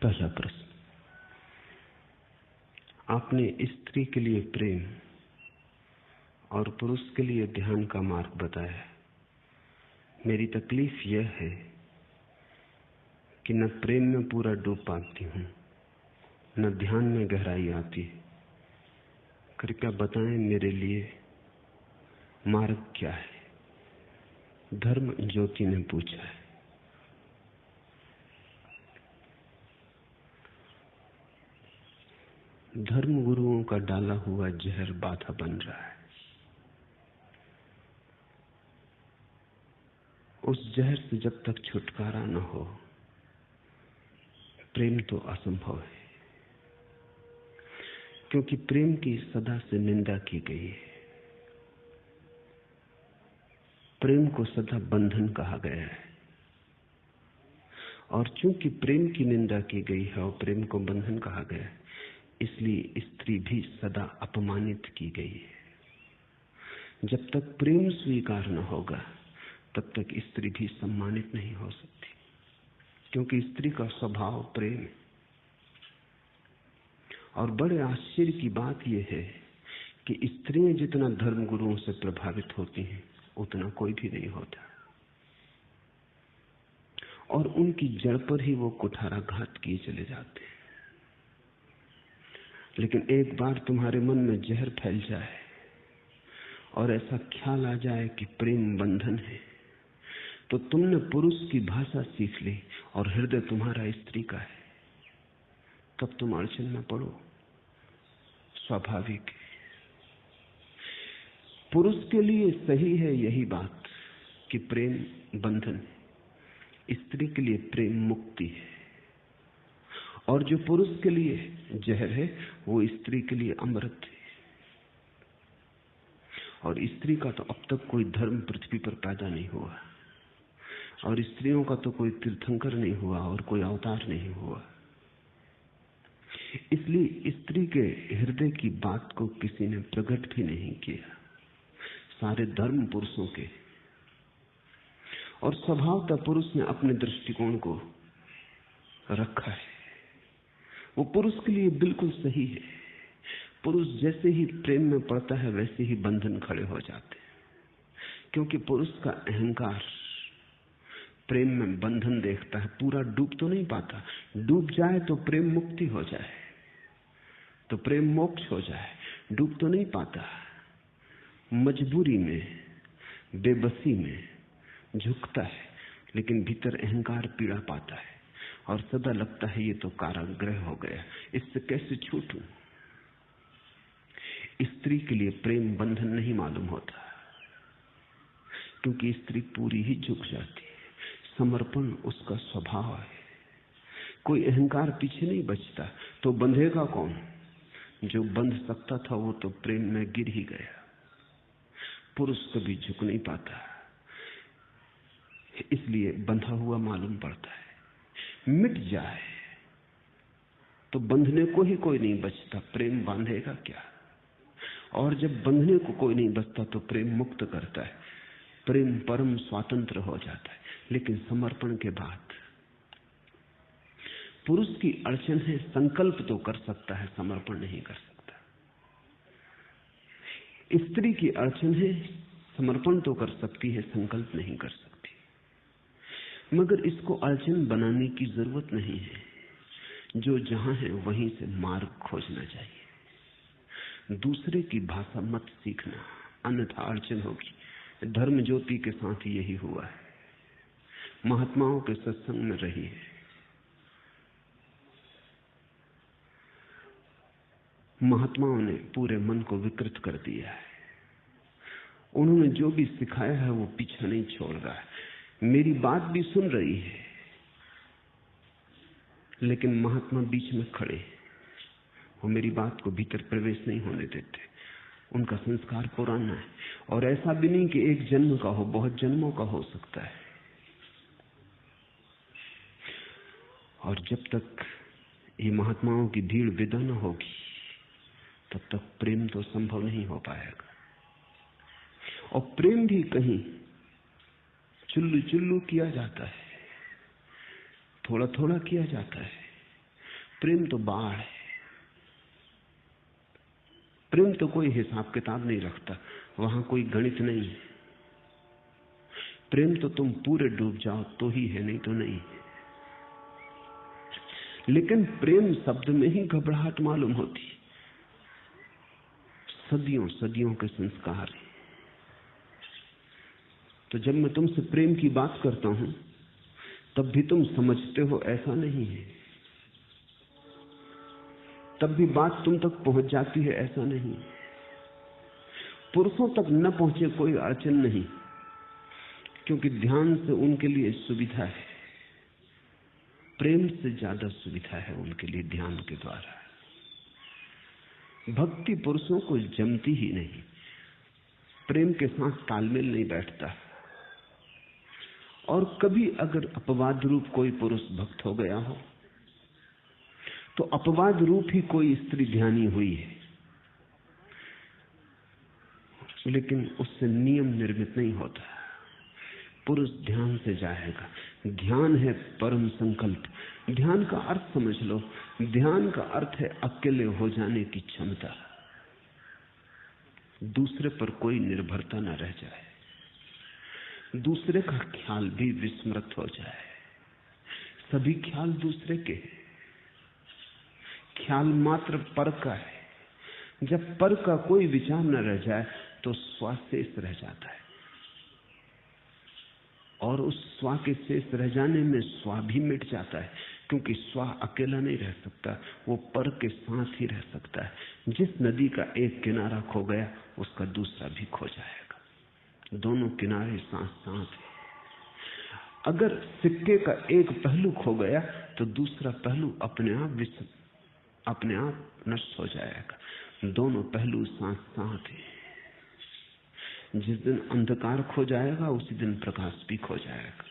पहला प्रश्न, आपने स्त्री के लिए प्रेम और पुरुष के लिए ध्यान का मार्ग बताया। मेरी तकलीफ यह है कि न प्रेम में पूरा डूब पाती हूँ, न ध्यान में गहराई आती है। कृपया बताएं मेरे लिए मार्ग क्या है। धर्म ज्योति ने पूछा है। धर्म गुरुओं का डाला हुआ जहर बाधा बन रहा है। उस जहर से जब तक छुटकारा न हो, प्रेम तो असंभव है, क्योंकि प्रेम की सदा से निंदा की गई है। प्रेम को सदा बंधन कहा गया है, और चूंकि प्रेम की निंदा की गई है और प्रेम को बंधन कहा गया है, इसलिए स्त्री भी सदा अपमानित की गई है। जब तक प्रेम स्वीकार न होगा, तब तक स्त्री भी सम्मानित नहीं हो सकती, क्योंकि स्त्री का स्वभाव प्रेम है। और बड़े आश्चर्य की बात यह है कि स्त्रियां जितना धर्म गुरुओं से प्रभावित होती हैं, उतना कोई भी नहीं होता, और उनकी जड़ पर ही वो कुठाराघात किए चले जाते हैं। लेकिन एक बार तुम्हारे मन में जहर फैल जाए और ऐसा ख्याल आ जाए कि प्रेम बंधन है, तो तुमने पुरुष की भाषा सीख ली और हृदय तुम्हारा स्त्री का है, तब तुम अड़चन में पड़ो। स्वाभाविक है। पुरुष के लिए सही है यही बात कि प्रेम बंधन है, स्त्री के लिए प्रेम मुक्ति है। और जो पुरुष के लिए जहर है, वो स्त्री के लिए अमृत है। और स्त्री का तो अब तक कोई धर्म पृथ्वी पर पैदा नहीं हुआ, और स्त्रियों का तो कोई तीर्थंकर नहीं हुआ और कोई अवतार नहीं हुआ। इसलिए स्त्री के हृदय की बात को किसी ने प्रकट भी नहीं किया, सारे धर्म पुरुषों के। और स्वभावतः पुरुष ने अपने दृष्टिकोण को रखा है। वो पुरुष के लिए बिल्कुल सही है। पुरुष जैसे ही प्रेम में पड़ता है, वैसे ही बंधन खड़े हो जाते हैं, क्योंकि पुरुष का अहंकार प्रेम में बंधन देखता है। पूरा डूब तो नहीं पाता, डूब जाए तो प्रेम मुक्ति हो जाए, तो प्रेम मोक्ष हो जाए। डूब तो नहीं पाता, मजबूरी में, बेबसी में झुकता है, लेकिन भीतर अहंकार पीड़ा पाता है और सदा लगता है ये तो कारागृह हो गया, इससे कैसे छूटूं। स्त्री के लिए प्रेम बंधन नहीं मालूम होता, क्योंकि स्त्री पूरी ही झुक जाती है। समर्पण उसका स्वभाव है। कोई अहंकार पीछे नहीं बचता, तो बंधेगा कौन? जो बंध सकता था वो तो प्रेम में गिर ही गया। पुरुष कभी झुक नहीं पाता, इसलिए बंधा हुआ मालूम पड़ता है। मिट जाए तो बंधने को ही कोई नहीं बचता, प्रेम बांधेगा क्या? और जब बंधने को कोई नहीं बचता तो प्रेम मुक्त करता है, प्रेम परम स्वतंत्र हो जाता है। लेकिन समर्पण के बाद पुरुष की अड़चन है, संकल्प तो कर सकता है, समर्पण नहीं कर सकता। स्त्री की अड़चन है, समर्पण तो कर सकती है, संकल्प नहीं कर सकती। मगर इसको अड़चन बनाने की जरूरत नहीं है। जो जहां है वहीं से मार्ग खोजना चाहिए। दूसरे की भाषा मत सीखना, अन्यथा अड़चन होगी। धर्म ज्योति के साथ यही हुआ है। महात्माओं के सत्संग में रही है, महात्माओं ने पूरे मन को विकृत कर दिया है। उन्होंने जो भी सिखाया है वो पीछा नहीं छोड़ रहा है। मेरी बात भी सुन रही है, लेकिन महात्मा बीच में खड़े, वो मेरी बात को भीतर प्रवेश नहीं होने देते। उनका संस्कार पुराना है, और ऐसा भी नहीं कि एक जन्म का हो, बहुत जन्मों का हो सकता है। और जब तक ये महात्माओं की भीड़ विदा न होगी, तब तक प्रेम तो संभव नहीं हो पाएगा। और प्रेम भी कहीं चुल्लू चुल्लू किया जाता है, थोड़ा थोड़ा किया जाता है, प्रेम तो बाढ़ है। प्रेम तो कोई हिसाब किताब नहीं रखता, वहां कोई गणित नहीं है। प्रेम तो तुम पूरे डूब जाओ तो ही है, नहीं तो नहीं। लेकिन प्रेम शब्द में ही घबराहट मालूम होती। सदियों सदियों के संस्कार है। तो जब मैं तुमसे प्रेम की बात करता हूं तब भी तुम समझते हो ऐसा नहीं है, तब भी बात तुम तक पहुंच जाती है ऐसा नहीं। पुरुषों तक न पहुंचे कोई अड़चन नहीं, क्योंकि ध्यान से उनके लिए सुविधा है, प्रेम से ज्यादा सुविधा है उनके लिए ध्यान के द्वारा। भक्ति पुरुषों को जमती ही नहीं, प्रेम के साथ तालमेल नहीं बैठता। और कभी अगर अपवाद रूप कोई पुरुष भक्त हो गया हो तो अपवाद रूप ही कोई स्त्री ध्यानी हुई है, लेकिन उससे नियम निर्मित नहीं होता। पुरुष ध्यान से जाएगा। ध्यान है परम संकल्प। ध्यान का अर्थ समझ लो, ध्यान का अर्थ है अकेले हो जाने की क्षमता, दूसरे पर कोई निर्भरता न रह जाए, दूसरे का ख्याल भी विस्मृत हो जाए। सभी ख्याल दूसरे के, ख्याल मात्र पर का है। जब पर का कोई विचार न रह जाए तो स्व शेष रह जाता है, और उस स्व के शेष रह जाने में स्व भी मिट जाता है, क्योंकि स्व अकेला नहीं रह सकता, वो पर के साथ ही रह सकता है। जिस नदी का एक किनारा खो गया उसका दूसरा भी खो जाएगा, दोनों किनारे साथ साथ है। अगर सिक्के का एक पहलू खो गया तो दूसरा पहलू अपने आप नष्ट हो जाएगा, दोनों पहलू साथ साथ है। जिस दिन अंधकार खो जाएगा उसी दिन प्रकाश भी खो जाएगा।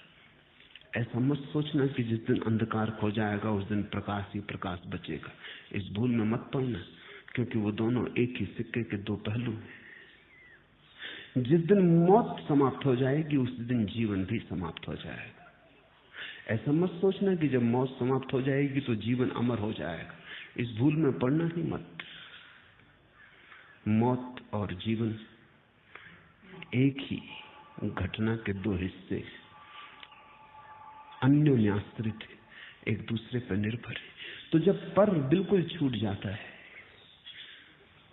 ऐसा मत सोचना कि जिस दिन अंधकार खो जाएगा उस दिन प्रकाश ही प्रकाश बचेगा, इस भूल में मत पड़ना, क्योंकि वो दोनों एक ही सिक्के के दो पहलू हैं। जिस दिन मौत समाप्त हो जाएगी उसी दिन जीवन भी समाप्त हो जाएगा। ऐसा मत सोचना कि जब मौत समाप्त हो जाएगी तो जीवन अमर हो जाएगा, इस भूल में पड़ना ही मत। मौत और जीवन एक ही घटना के दो हिस्से, अन्योन्याश्रित, एक दूसरे पर निर्भर है। तो जब पर बिल्कुल छूट जाता है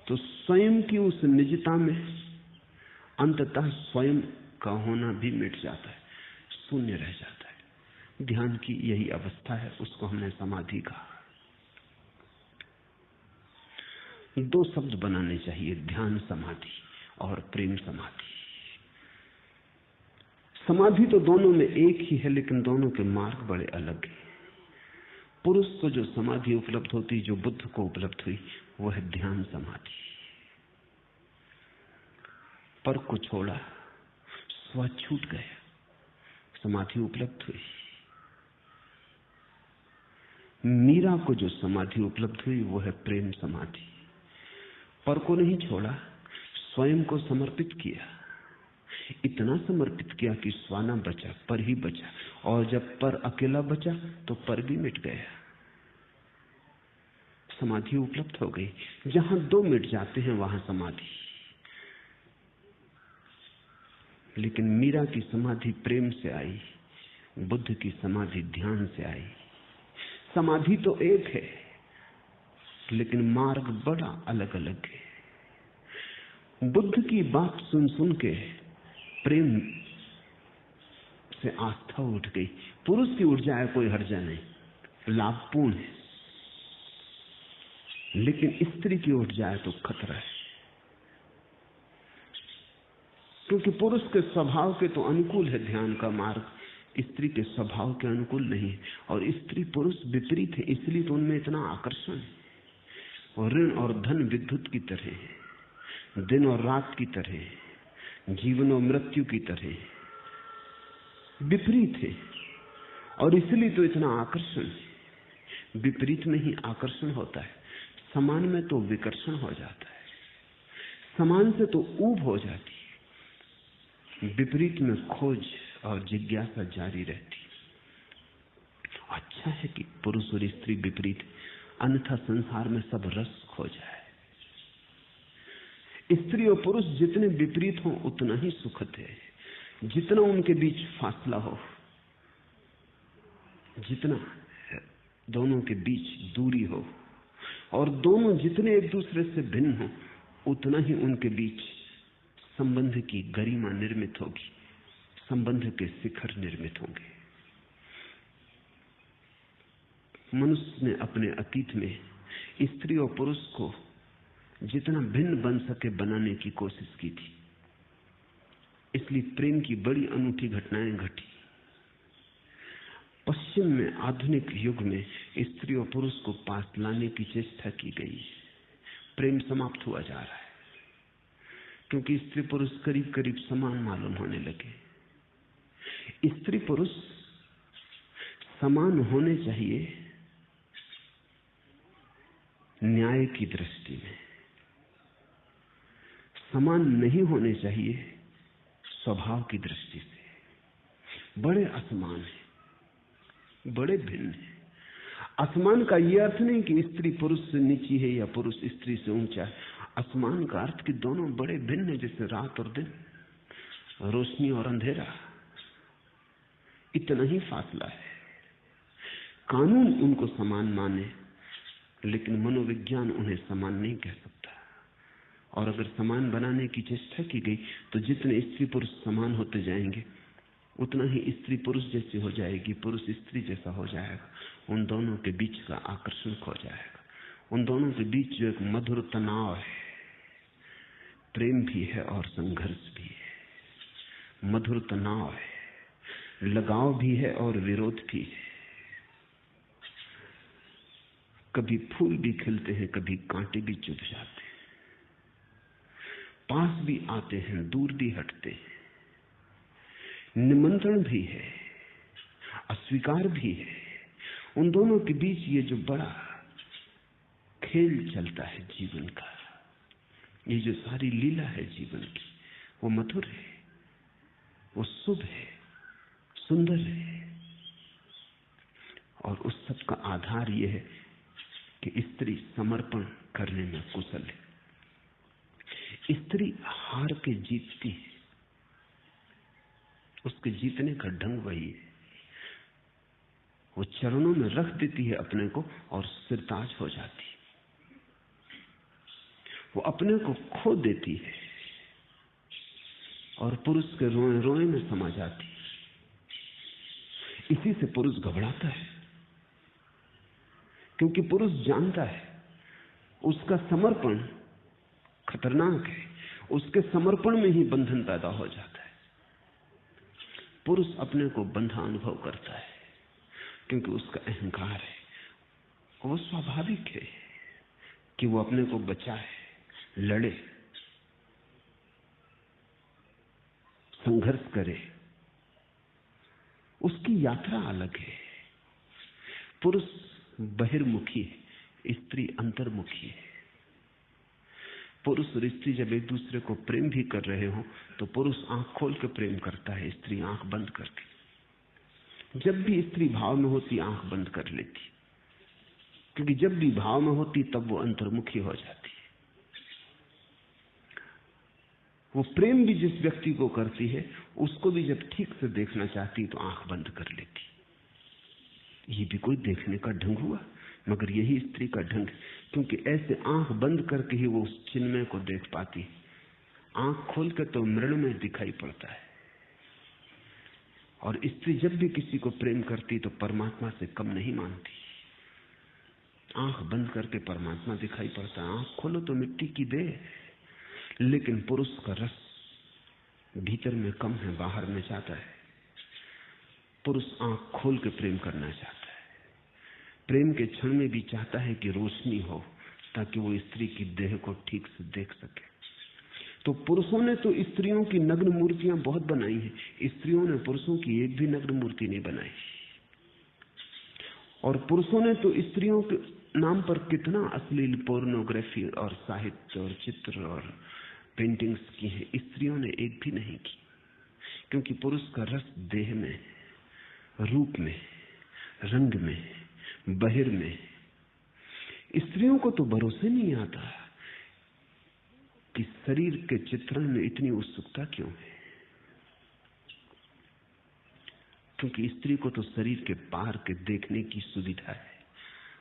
तो स्वयं की उस निजता में अंततः स्वयं का होना भी मिट जाता है, शून्य रह जाता है। ध्यान की यही अवस्था है, उसको हमने समाधि कहा। दो शब्द बनाने चाहिए, ध्यान समाधि और प्रेम समाधि। समाधि तो दोनों में एक ही है, लेकिन दोनों के मार्ग बड़े अलग हैं। पुरुष को जो समाधि उपलब्ध होती, जो बुद्ध को उपलब्ध हुई, वो है ध्यान समाधि। पर को छोड़ा, स्व छूट गया, समाधि उपलब्ध हुई। मीरा को जो समाधि उपलब्ध हुई वो है प्रेम समाधि। पर को नहीं छोड़ा, स्वयं को समर्पित किया, इतना समर्पित किया कि स्व न बचा, पर ही बचा। और जब पर अकेला बचा तो पर भी मिट गया, समाधि उपलब्ध हो गई। जहां दो मिट जाते हैं वहां समाधि। लेकिन मीरा की समाधि प्रेम से आई, बुद्ध की समाधि ध्यान से आई। समाधि तो एक है, लेकिन मार्ग बड़ा अलग अलग है। बुद्ध की बात सुन सुन के प्रेम से आस्था उठ गई। पुरुष की उठ जाए कोई हर्जा नहीं, लाभपूर्ण है, लेकिन स्त्री की उठ जाए तो खतरा है, क्योंकि पुरुष के स्वभाव के तो अनुकूल है ध्यान का मार्ग, स्त्री के स्वभाव के अनुकूल नहीं है। और स्त्री पुरुष विपरीत है, इसलिए तो उनमें इतना आकर्षण है। और ऋण और धन विद्युत की तरह है, दिन और रात की तरह, जीवन और मृत्यु की तरह विपरीत है। और इसलिए तो इतना आकर्षण है। विपरीत में ही आकर्षण होता है, समान में तो विकर्षण हो जाता है, समान से तो ऊब हो जाती है, विपरीत में खोज और जिज्ञासा जारी रहती। अच्छा है कि पुरुष और स्त्री विपरीत, अन्यथा संसार में सब रस खो जाए। स्त्री और पुरुष जितने विपरीत हों उतना ही सुखद है। जितना उनके बीच फासला हो, जितना दोनों के बीच दूरी हो, और दोनों जितने एक दूसरे से भिन्न हो, उतना ही उनके बीच संबंध की गरिमा निर्मित होगी, संबंध के शिखर निर्मित होंगे। मनुष्य ने अपने अतीत में स्त्री और पुरुष को जितना भिन्न बन सके बनाने की कोशिश की थी, इसलिए प्रेम की बड़ी अनूठी घटनाएं घटी। पश्चिम में आधुनिक युग में स्त्री और पुरुष को पास लाने की चेष्टा की गई। प्रेम समाप्त हुआ जा रहा है क्योंकि स्त्री पुरुष करीब करीब समान मालूम होने लगे। स्त्री पुरुष समान होने चाहिए न्याय की दृष्टि में, समान नहीं होने चाहिए स्वभाव की दृष्टि से। बड़े असमान है, बड़े भिन्न है। असमान का यह अर्थ नहीं कि स्त्री पुरुष से नीची है या पुरुष स्त्री से ऊंचा है। असमान का अर्थ कि दोनों बड़े भिन्न है, जैसे रात और दिन, रोशनी और अंधेरा, इतना ही फासला है। कानून उनको समान माने, लेकिन मनोविज्ञान उन्हें समान नहीं कह सकता। और अगर समान बनाने की चेष्टा की गई तो जितने स्त्री पुरुष समान होते जाएंगे उतना ही स्त्री पुरुष जैसी हो जाएगी, पुरुष स्त्री जैसा हो जाएगा। उन दोनों के बीच का आकर्षण खो जाएगा। उन दोनों के बीच जो एक मधुर तनाव है, प्रेम भी है और संघर्ष भी है। मधुर तनाव है, लगाव भी है और विरोध भी है। कभी फूल भी खिलते हैं, कभी कांटे भी चुभ जाते हैं, पास भी आते हैं, दूर भी हटते हैं, निमंत्रण भी है, अस्वीकार भी है। उन दोनों के बीच ये जो बड़ा खेल चलता है जीवन का, ये जो सारी लीला है जीवन की, वो मधुर है, वो शुभ है, सुंदर है। और उस सब का आधार ये है कि स्त्री समर्पण करने में कुशल है। स्त्री हार के जीतती है, उसके जीतने का ढंग वही है। वो चरणों में रख देती है अपने को और सिरताज हो जाती है। वो अपने को खो देती है और पुरुष के रोए रोए में समा जाती है। इसी से पुरुष घबराता है, क्योंकि पुरुष जानता है उसका समर्पण खतरनाक है। उसके समर्पण में ही बंधन पैदा हो जाता है। पुरुष अपने को बंधा अनुभव करता है क्योंकि उसका अहंकार है। वो स्वाभाविक है कि वो अपने को बचाए, लड़े, संघर्ष करे। उसकी यात्रा अलग है। पुरुष बहिर्मुखी है, स्त्री अंतर्मुखी है। पुरुष और स्त्री जब एक दूसरे को प्रेम भी कर रहे हो तो पुरुष आंख खोल के प्रेम करता है, स्त्री आंख बंद करती। जब भी स्त्री भाव में होती आंख बंद कर लेती, क्योंकि जब भी भाव में होती तब वो अंतर्मुखी हो जाती है। वो प्रेम भी जिस व्यक्ति को करती है उसको भी जब ठीक से देखना चाहती तो आंख बंद कर लेती। ये भी कोई देखने का ढंग हुआ, मगर यही स्त्री का ढंग है, क्योंकि ऐसे आंख बंद करके ही वो उस चिन्मय को देख पाती। आंख खोल के तो मृण्मय दिखाई पड़ता है। और स्त्री जब भी किसी को प्रेम करती तो परमात्मा से कम नहीं मानती। आंख बंद करके परमात्मा दिखाई पड़ता है, आंख खोलो तो मिट्टी की देह। लेकिन पुरुष का रस भीतर में कम है, बाहर में जाता है। पुरुष आंख खोल के प्रेम करना चाहता है। प्रेम के क्षण में भी चाहता है कि रोशनी हो, ताकि वो स्त्री की देह को ठीक से देख सके। तो पुरुषों ने तो स्त्रियों की नग्न मूर्तियां बहुत बनाई हैं, स्त्रियों ने पुरुषों की एक भी नग्न मूर्ति नहीं बनाई। और पुरुषों ने तो स्त्रियों के नाम पर कितना अश्लील पोर्नोग्राफी और साहित्य और चित्र और पेंटिंग्स की है, स्त्रियों ने एक भी नहीं की। क्योंकि पुरुष का रस देह में, रूप में, रंग में, बहिर में, स्त्रियों को तो भरोसे नहीं आता कि शरीर के चित्रण में इतनी उत्सुकता क्यों है, क्योंकि स्त्री को तो शरीर के पार के देखने की सुविधा है।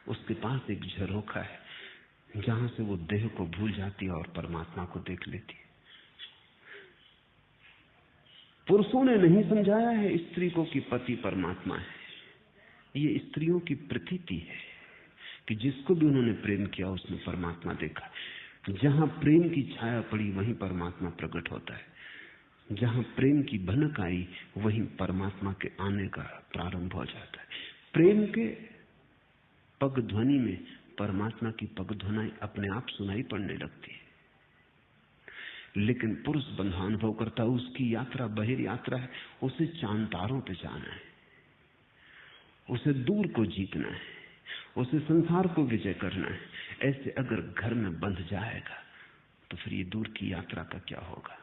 उसके पास एक झरोखा है जहां से वो देह को भूल जाती है और परमात्मा को देख लेती है। पुरुषों ने नहीं समझाया है स्त्री को कि पति परमात्मा है। ये स्त्रियों की प्रतीति है कि जिसको भी उन्होंने प्रेम किया उसने परमात्मा देखा। जहां प्रेम की छाया पड़ी वहीं परमात्मा प्रकट होता है। जहां प्रेम की भनक आई वहीं परमात्मा के आने का प्रारंभ हो जाता है। प्रेम के पग ध्वनि में परमात्मा की पग ध्वनि अपने आप सुनाई पड़ने लगती है। लेकिन पुरुष बंधानुभव करता, उसकी यात्रा बहिर यात्रा है। उसे चांद तारों पे जाना है, उसे दूर को जीतना है, उसे संसार को विजय करना है। ऐसे अगर घर में बंध जाएगा तो फिर ये दूर की यात्रा का क्या होगा?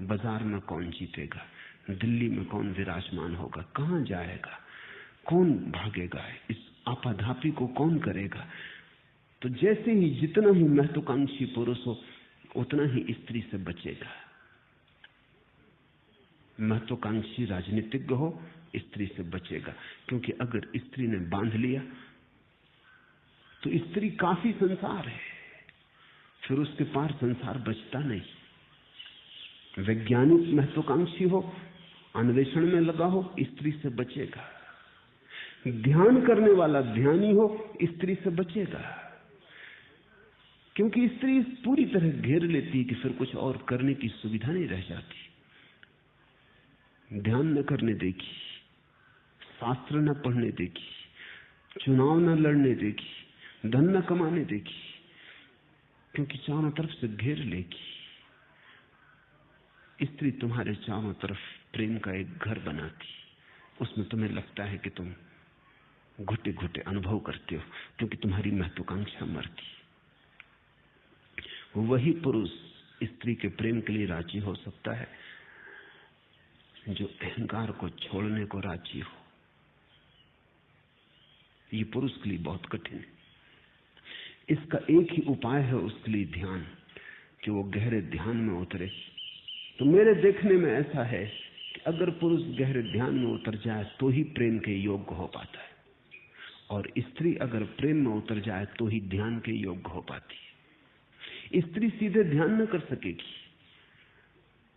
बाजार में कौन जीतेगा? दिल्ली में कौन विराजमान होगा? कहां जाएगा? कौन भागेगा? इस आपाधापी को कौन करेगा? तो जैसे ही जितना ही महत्वाकांक्षी पुरुष हो उतना ही स्त्री से बचेगा। महत्वाकांक्षी राजनीतिज्ञ हो स्त्री से बचेगा, क्योंकि अगर स्त्री ने बांध लिया तो स्त्री काफी संसार है, फिर उसके पार संसार बचता नहीं। वैज्ञानिक महत्वाकांक्षी हो, अन्वेषण में लगा हो, स्त्री से बचेगा। ध्यान करने वाला ध्यानी हो, स्त्री से बचेगा, क्योंकि स्त्री पूरी तरह घेर लेती है कि फिर कुछ और करने की सुविधा नहीं रह जाती। ध्यान न करने देगी, शास्त्र न पढ़ने देगी, चुनाव न लड़ने देगी, धन न कमाने देगी, क्योंकि चारों तरफ से घेर लेगी। स्त्री तुम्हारे चारों तरफ प्रेम का एक घर बनाती, उसमें तुम्हें लगता है कि तुम घुटे घुटे अनुभव करते हो, क्योंकि तुम्हारी महत्वाकांक्षा मरती। वही पुरुष स्त्री के प्रेम के लिए राजी हो सकता है जो अहंकार को छोड़ने को राजी हो। ये पुरुष के लिए बहुत कठिन है। इसका एक ही उपाय है उसके लिए, ध्यान, कि वो गहरे ध्यान में उतरे। तो मेरे देखने में ऐसा है कि अगर पुरुष गहरे ध्यान में उतर जाए तो ही प्रेम के योग्य हो पाता है, और स्त्री अगर प्रेम में उतर जाए तो ही ध्यान के योग्य हो पाती है। स्त्री सीधे ध्यान न कर सकेगी।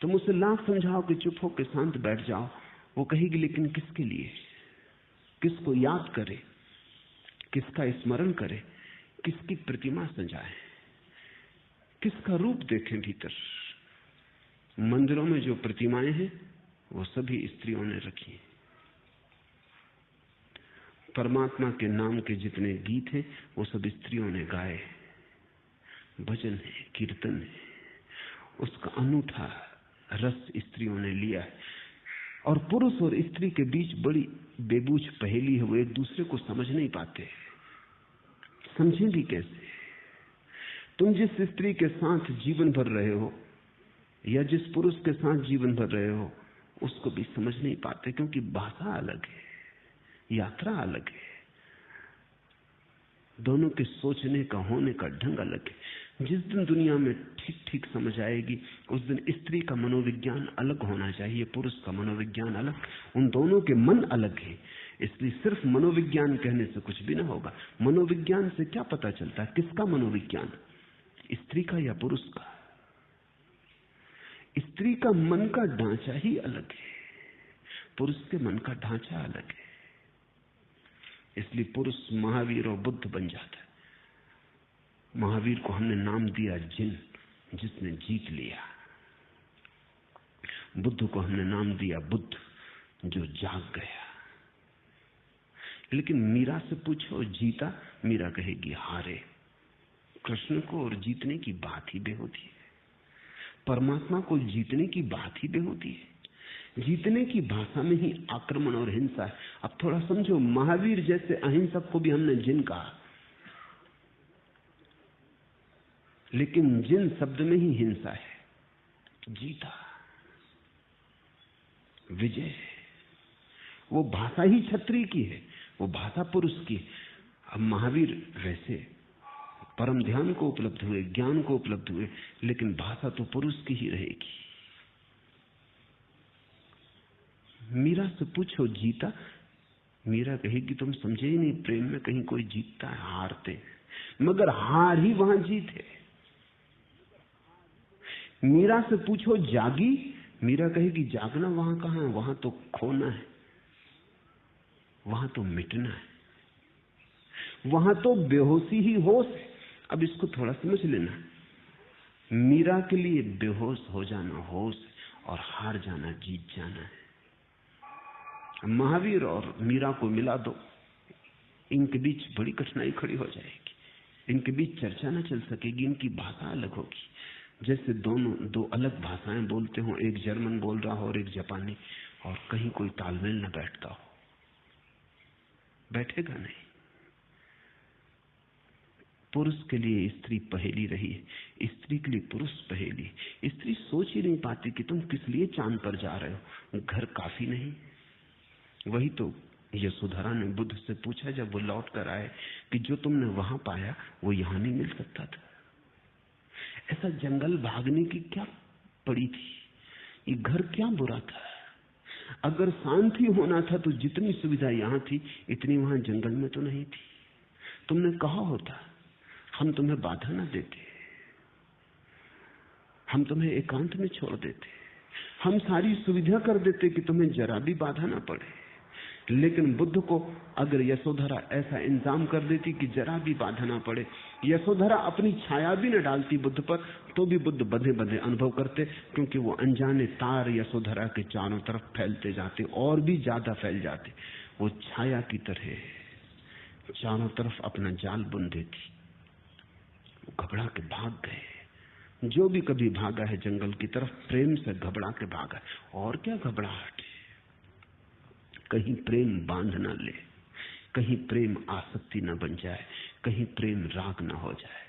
तुम उसे लाख समझाओ कि चुप हो के शांत बैठ जाओ, वो कहेगी लेकिन किसके लिए? किसको याद करे, किसका स्मरण करे, किसकी प्रतिमा सजाए, किसका रूप देखें भीतर? मंदिरों में जो प्रतिमाएं हैं वो सभी स्त्रियों ने रखी हैं। परमात्मा के नाम के जितने गीत हैं वो सब स्त्रियों ने गाए। भजन है, कीर्तन है, उसका अनूठा रस स्त्रियों ने लिया है। और पुरुष और स्त्री के बीच बड़ी बेबूझ पहेली है, वो एक दूसरे को समझ नहीं पाते। समझें भी कैसे? तुम जिस स्त्री के साथ जीवन भर रहे हो या जिस पुरुष के साथ जीवन भर रहे हो उसको भी समझ नहीं पाते, क्योंकि भाषा अलग है, यात्रा अलग है, दोनों के सोचने का, होने का ढंग अलग है। जिस दिन दुनिया में ठीक ठीक समझ आएगी उस दिन स्त्री का मनोविज्ञान अलग होना चाहिए, पुरुष का मनोविज्ञान अलग। उन दोनों के मन अलग है, इसलिए सिर्फ मनोविज्ञान कहने से कुछ भी ना होगा। मनोविज्ञान से क्या पता चलता है? किसका मनोविज्ञान, स्त्री का या पुरुष का? स्त्री का मन का ढांचा ही अलग है, पुरुष के मन का ढांचा अलग है। इसलिए पुरुष महावीर और बुद्ध बन जाता है। महावीर को हमने नाम दिया जिन, जिसने जीत लिया। बुद्ध को हमने नाम दिया बुद्ध, जो जाग गया। लेकिन मीरा से पूछो जीता, मीरा कहेगी हारे। कृष्ण को और जीतने की बात ही बेहोती है, परमात्मा को जीतने की बात ही बेहोती है। जीतने की भाषा में ही आक्रमण और हिंसा है। अब थोड़ा समझो, महावीर जैसे अहिंसक को भी हमने जिन कहा, लेकिन जिन शब्द में ही हिंसा है। जीता, विजय, वो भाषा ही क्षत्रिय की है, वो भाषा पुरुष की है। अब महावीर वैसे परम ध्यान को उपलब्ध हुए, ज्ञान को उपलब्ध हुए, लेकिन भाषा तो पुरुष की ही रहेगी। मीरा से पूछो जीता, मीरा कहेगी तुम समझे ही नहीं, प्रेम में कहीं कोई जीतता है, हारते, मगर हार ही वहां जीत है। मीरा से पूछो जागी, मीरा कहेगी जागना वहां कहां है, वहां तो खोना है, वहां तो मिटना है, वहां तो बेहोशी ही होश है। अब इसको थोड़ा समझ लेना, मीरा के लिए बेहोश हो जाना होश और हार जाना जीत जाना है। महावीर और मीरा को मिला दो, इनके बीच बड़ी कठिनाई खड़ी हो जाएगी, इनके बीच चर्चा न चल सकेगी, इनकी भाषा अलग होगी। जैसे दोनों दो अलग भाषाएं बोलते हो, एक जर्मन बोल रहा हो और एक जापानी, और कहीं कोई तालमेल न बैठता हो, बैठेगा नहीं। पुरुष के लिए स्त्री पहेली रही है, स्त्री के लिए पुरुष पहेली। स्त्री सोच ही नहीं पाती कि तुम किस लिए चांद पर जा रहे हो, घर काफी नहीं। वही तो यशोधरा ने बुद्ध से पूछा जब वो लौट कर आए कि जो तुमने वहां पाया वो यहां नहीं मिल सकता था। ऐसा जंगल भागने की क्या पड़ी थी, ये घर क्या बुरा था। अगर शांति होना था तो जितनी सुविधा यहां थी इतनी वहां जंगल में तो नहीं थी। तुमने कहा होता हम तुम्हें बाधा ना देते, हम तुम्हें एकांत में छोड़ देते, हम सारी सुविधा कर देते कि तुम्हें जरा भी बाधा ना पड़े। लेकिन बुद्ध को अगर यशोधरा ऐसा इंतजाम कर देती कि जरा भी बाधा ना पड़े, यशोधरा अपनी छाया भी न डालती बुद्ध पर, तो भी बुद्ध बंधे बंधे अनुभव करते, क्योंकि वो अनजाने तार यशोधरा के चारों तरफ फैलते जाते और भी ज्यादा फैल जाते। वो छाया की तरह चारों तरफ अपना जाल बुन देती। घबरा के भाग गए। जो भी कभी भागा है जंगल की तरफ, प्रेम से घबरा के भागा। और क्या घबराहट, कहीं प्रेम बांध ना ले, कहीं प्रेम आसक्ति न बन जाए, कहीं प्रेम राग न हो जाए।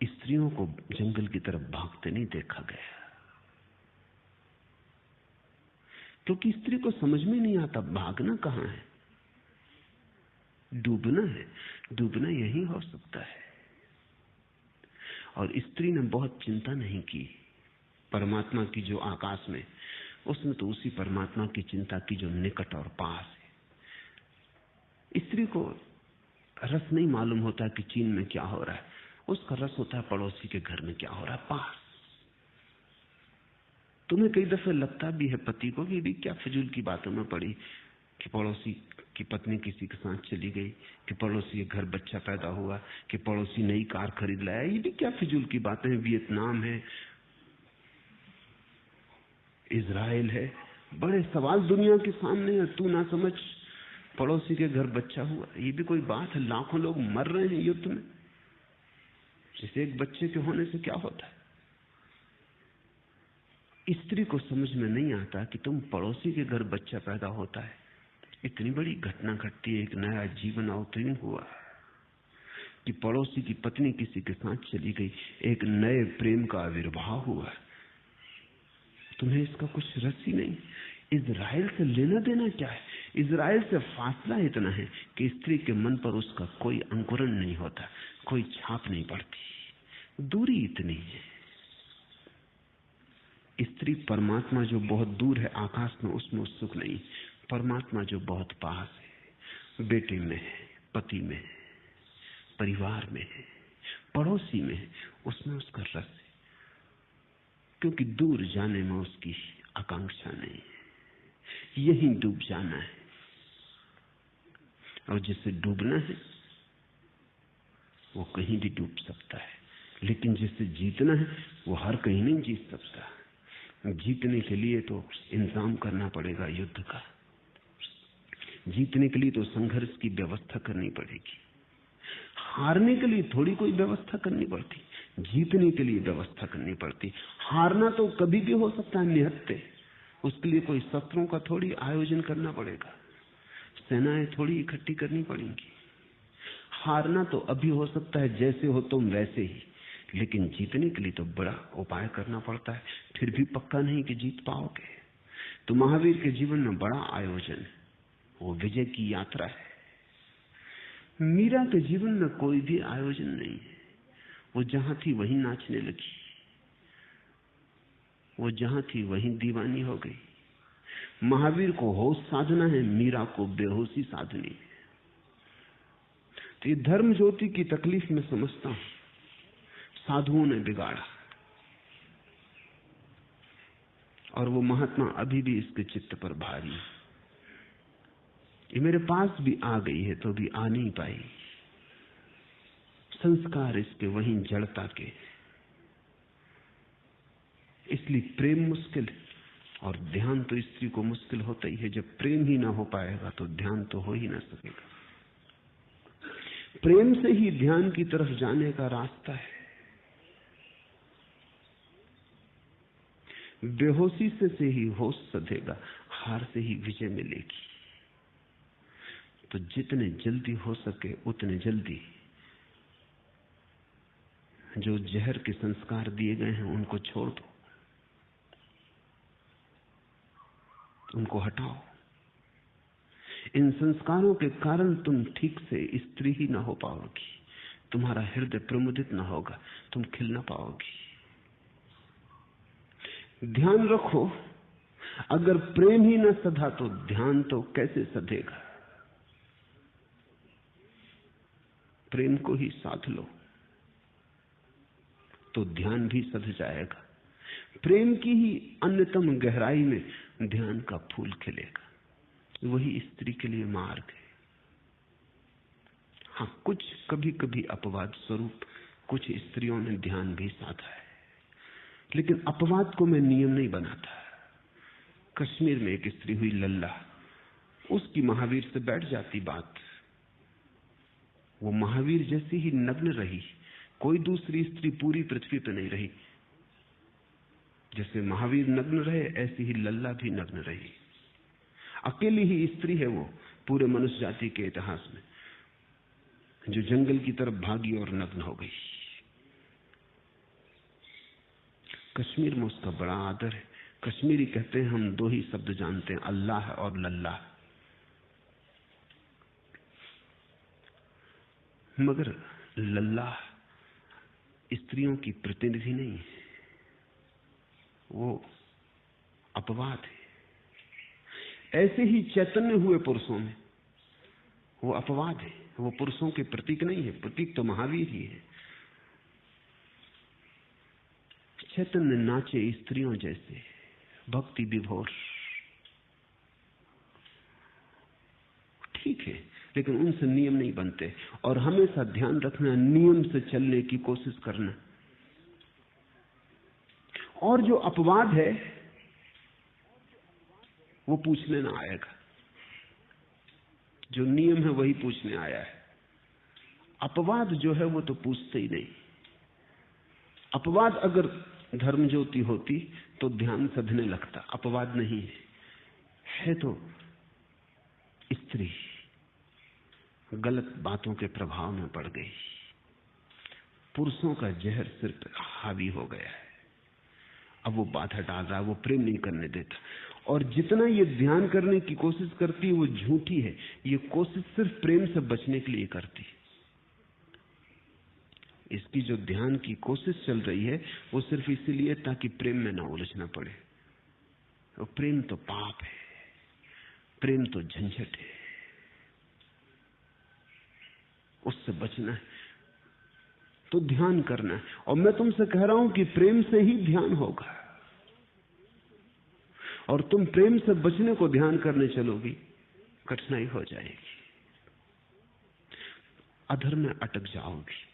स्त्रियों को जंगल की तरफ भागते नहीं देखा गया, क्योंकि स्त्री को समझ में नहीं आता भागना कहां है, डूबना है। डूबना यही हो सकता है। और स्त्री ने बहुत चिंता नहीं की परमात्मा की जो आकाश में, उसने तो उसी परमात्मा की चिंता की जो निकट और पास है। स्त्री को रस नहीं मालूम होता कि चीन में क्या हो रहा है, उसका रस होता है पड़ोसी के घर में क्या हो रहा है, पास। तुम्हें कई दफे लगता भी है पति को कि भी क्या फिजूल की बातों में पड़ी कि पड़ोसी की पत्नी किसी के साथ चली गई, कि पड़ोसी के घर बच्चा पैदा हुआ, कि पड़ोसी नई कार खरीद लाया, ये भी क्या फिजूल की बातें हैं। वियतनाम है, इजराइल है, बड़े सवाल दुनिया के सामने है। तू ना समझ, पड़ोसी के घर बच्चा हुआ, ये भी कोई बात है। लाखों लोग मर रहे हैं युद्ध में, जिसे एक बच्चे के होने से क्या होता है। स्त्री को समझ में नहीं आता कि तुम पड़ोसी के घर बच्चा पैदा होता है, इतनी बड़ी घटना घटती है, एक नया जीवन अवतीर्ण हुआ, कि पड़ोसी की पत्नी किसी के साथ चली गई, एक नए प्रेम का आविर्भाव हुआ। तुम्हें इसका कुछ रस ही नहीं। इजराइल से लेना देना क्या है, इजराइल से फासला इतना है कि स्त्री के मन पर उसका कोई अंकुरण नहीं होता, कोई छाप नहीं पड़ती, दूरी इतनी है। स्त्री परमात्मा जो बहुत दूर है आकाश में, उसमें उत्सुक नहीं। परमात्मा जो बहुत पास है, बेटे में है, पति में है, परिवार में है, पड़ोसी में है, उसमें उसका रस है। क्योंकि दूर जाने में उसकी आकांक्षा नहीं है, यही डूब जाना है। और जिसे डूबना है वो कहीं भी डूब सकता है, लेकिन जिसे जीतना है वो हर कहीं नहीं जीत सकता। जीतने के लिए तो इंतजाम करना पड़ेगा युद्ध का, जीतने के लिए तो संघर्ष की व्यवस्था करनी पड़ेगी। हारने के लिए थोड़ी कोई व्यवस्था करनी पड़ती, जीतने के लिए व्यवस्था करनी पड़ती। हारना तो कभी भी हो सकता है निहत्ते, उसके लिए कोई शस्त्रों का थोड़ी आयोजन करना पड़ेगा, सेनाएं थोड़ी इकट्ठी करनी पड़ेंगी। हारना तो अभी हो सकता है जैसे हो तुम वैसे ही, लेकिन जीतने के लिए तो बड़ा उपाय करना पड़ता है, फिर भी पक्का नहीं कि जीत पाओगे। तो महावीर के जीवन में बड़ा आयोजन है, वो विजय की यात्रा है। मीरा के जीवन में कोई भी आयोजन नहीं है। वो जहां थी वहीं नाचने लगी, वो जहां थी वहीं दीवानी हो गई। महावीर को होश साधना है, मीरा को बेहोशी साधनी है। तो ये धर्म ज्योति की तकलीफ में समझता हूं, साधुओं ने बिगाड़ा, और वो महात्मा अभी भी इसके चित्त पर भारी है। ये मेरे पास भी आ गई है तो भी आ नहीं पाई। संस्कार इसके वहीं जड़ता के, इसलिए प्रेम मुश्किल है, और ध्यान तो स्त्री को मुश्किल होता ही है। जब प्रेम ही ना हो पाएगा तो ध्यान तो हो ही ना सकेगा। प्रेम से ही ध्यान की तरफ जाने का रास्ता है। बेहोशी से ही होश सधेगा, हार से ही विजय मिलेगी। तो जितने जल्दी हो सके उतने जल्दी जो जहर के संस्कार दिए गए हैं उनको छोड़ दो, उनको हटाओ। इन संस्कारों के कारण तुम ठीक से स्त्री ही ना हो पाओगी, तुम्हारा हृदय प्रमुदित ना होगा, तुम खिल ना पाओगी। ध्यान रखो, अगर प्रेम ही न सधा तो ध्यान तो कैसे सधेगा। प्रेम को ही साध लो तो ध्यान भी सध जाएगा। प्रेम की ही अन्यतम गहराई में ध्यान का फूल खिलेगा। वही स्त्री के लिए मार्ग है। हाँ, कुछ कभी कभी अपवाद स्वरूप कुछ स्त्रियों ने ध्यान भी साधा है, लेकिन अपवाद को मैं नियम नहीं बनाता। कश्मीर में एक स्त्री हुई लल्ला, उसकी महावीर से बैठ जाती बात। वो महावीर जैसी ही नग्न रही, कोई दूसरी स्त्री पूरी पृथ्वी पर नहीं रही। जैसे महावीर नग्न रहे ऐसी ही लल्ला भी नग्न रही। अकेली ही स्त्री है वो पूरे मनुष्य जाति के इतिहास में जो जंगल की तरफ भागी और नग्न हो गई। कश्मीर में उसका बड़ा आदर है। कश्मीरी कहते हैं हम दो ही शब्द जानते हैं, अल्लाह और लल्ला। मगर लल्ला स्त्रियों की प्रतिनिधि नहीं है, वो अपवाद है। ऐसे ही चैतन्य हुए पुरुषों में वो अपवाद है, वो पुरुषों के प्रतीक नहीं है। प्रतीक तो महावीर ही है। चैतन्य नाचे स्त्रियों जैसे, भक्ति विभोर, ठीक है, लेकिन उनसे नियम नहीं बनते। और हमेशा ध्यान रखना, नियम से चलने की कोशिश करना। और जो अपवाद है वो पूछने ना आएगा, जो नियम है वही पूछने आया है। अपवाद जो है वो तो पूछते ही नहीं। अपवाद अगर धर्म ज्योति होती तो ध्यान सधने लगता। अपवाद नहीं है तो स्त्री गलत बातों के प्रभाव में पड़ गई। पुरुषों का जहर सिर पर हावी हो गया है। अब वो बाधा डाल रहा है, वो प्रेम नहीं करने देता। और जितना ये ध्यान करने की कोशिश करती है वो झूठी है। ये कोशिश सिर्फ प्रेम से बचने के लिए करती है। इसकी जो ध्यान की कोशिश चल रही है वो सिर्फ इसीलिए ताकि प्रेम में ना उलझना पड़े। तो प्रेम तो पाप है, प्रेम तो झंझट है, उससे बचना है तो ध्यान करना है। और मैं तुमसे कह रहा हूं कि प्रेम से ही ध्यान होगा। और तुम प्रेम से बचने को ध्यान करने चलोगी, कठिनाई हो जाएगी, अधर्म में अटक जाओगी,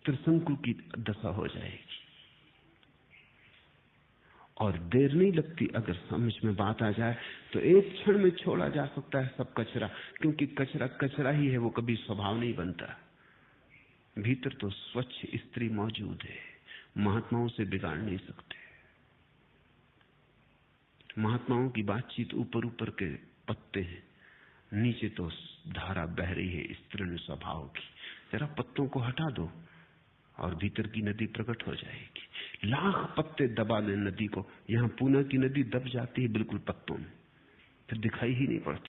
त्रिशंकु की दशा हो जाएगी। और देर नहीं लगती, अगर समझ में बात आ जाए तो एक क्षण में छोड़ा जा सकता है सब कचरा। क्योंकि कचरा कचरा ही है, वो कभी स्वभाव नहीं बनता। भीतर तो स्वच्छ स्त्री मौजूद है, महात्माओं से बिगाड़ नहीं सकते। महात्माओं की बातचीत ऊपर ऊपर के पत्ते हैं, नीचे तो धारा बह रही है स्त्रीण स्वभाव की। जरा पत्तों को हटा दो और भीतर की नदी प्रकट हो जाएगी। लाख पत्ते दबा दें नदी को, यहां पूना की नदी दब जाती है बिल्कुल पत्तों में, फिर दिखाई ही नहीं पड़ती।